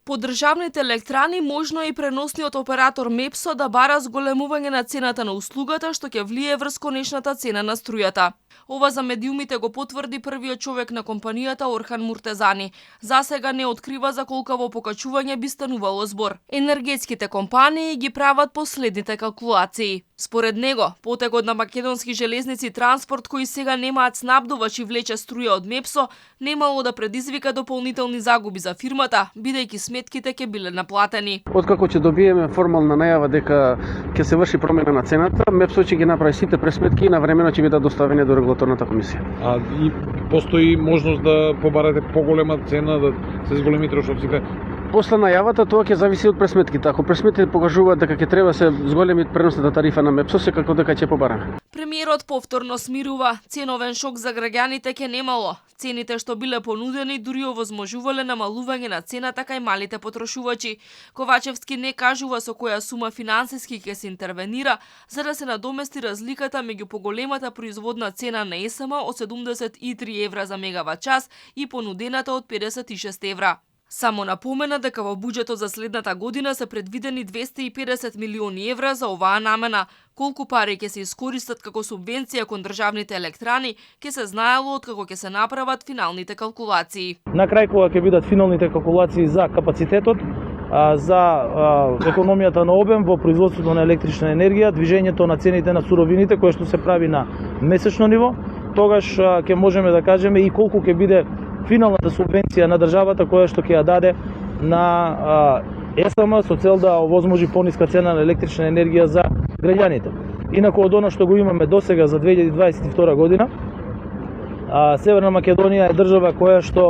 По државните електрани можно е и преносниот оператор Мепсо да бара зголемување на цената на услугата што ќе влие врз конечната цена на струјата. Ова за медиумите го потврди првиот човек на компанијата Орхан Муртезани. Засега не открива за колкаво покачување би станувало збор. Енергетските компании ги прават последните калкулации. Според него, потегот на македонски железници транспорт кои сега немаат снабдувач и влече струја од Мепсо, немало да предизвика дополнителни загуби за фирмата, бидејќи сметките ќе биле наплатени. Откако ќе добиеме формална најава дека ќе се врши промена на цената, Мепсо ќе ги направи сите пресметки и навремено ќе бидат доставени до регулаторната комисија. И постои можност да побарате поголема цена, да се зголеми трошоците? После најавата тоа ќе зависи од пресметките. Ако пресметките покажуваат дека ќе треба се зголеми преносната тарифа на Мепсо, секако дека ќе побараме. Премиерот повторно смирува, ценовен шок за граѓаните ќе немало. Цените што биле понудени дури овозможувале намалување на цената кај малите потрошувачи. Ковачевски не кажува со која сума финансиски ќе се интервенира за да се надомести разликата меѓу поголемата производна цена на ЕСМ од 73 евра за мегават час и понудената од 56 евра. Само напомена дека во буџетот за следната година се предвидени 250 милиони евра за оваа намена. Колку пари ќе се искористат како субвенција кон државните електрани, ќе се знаело откако ќе се направат финалните калкулации. На крај кога ќе бидат финалните калкулации за капацитетот, за економијата на обем во производството на електрична енергија, движењето на цените на суровините кое што се прави на месечно ниво, тогаш ќе можеме да кажеме и колку ќе биде финалната субвенција на државата која што ќе ја даде на ЕСМ со цел да овозможи пониска цена на електрична енергија за граѓаните. Инаку од она што го имаме досега за 2022 година, Северна Македонија е држава која што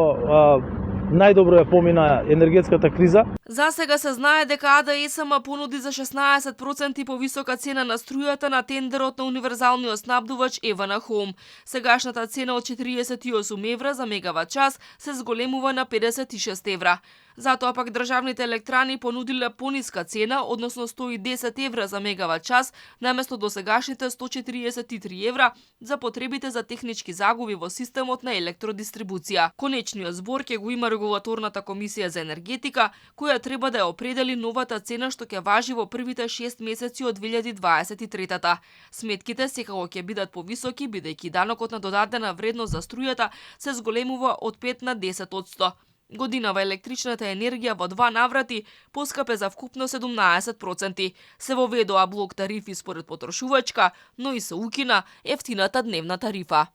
најдобро ја помина енергетската криза. За сега се знае дека АД-ЕСМ понуди за 16% повисока цена на струјата на тендерот на универзалниот снабдувач Евана Хом. Сегашната цена од 48 евра за мегават час се зголемува на 56 евра. Затоа пак државните електрани понудиле пониска цена, односно 110 евра за мегават час, наместо досегашните 143 евра за потребите за технички загуби во системот на електродистрибуција. Конечниот збор ќе го има регулаторната комисија за енергетика, која треба да ја определи новата цена што ќе важи во првите 6 месеци од 2023-та. Сметките секако ќе бидат повисоки, бидејќи данокот на додадена вредност за струјата се зголемува од 5 на 10%. Годинава електричната енергија во 2 наврати поскапе за вкупно 17%. Се воведоа блок тарифи според потрошувачка, но и се укина ефтината дневна тарифа.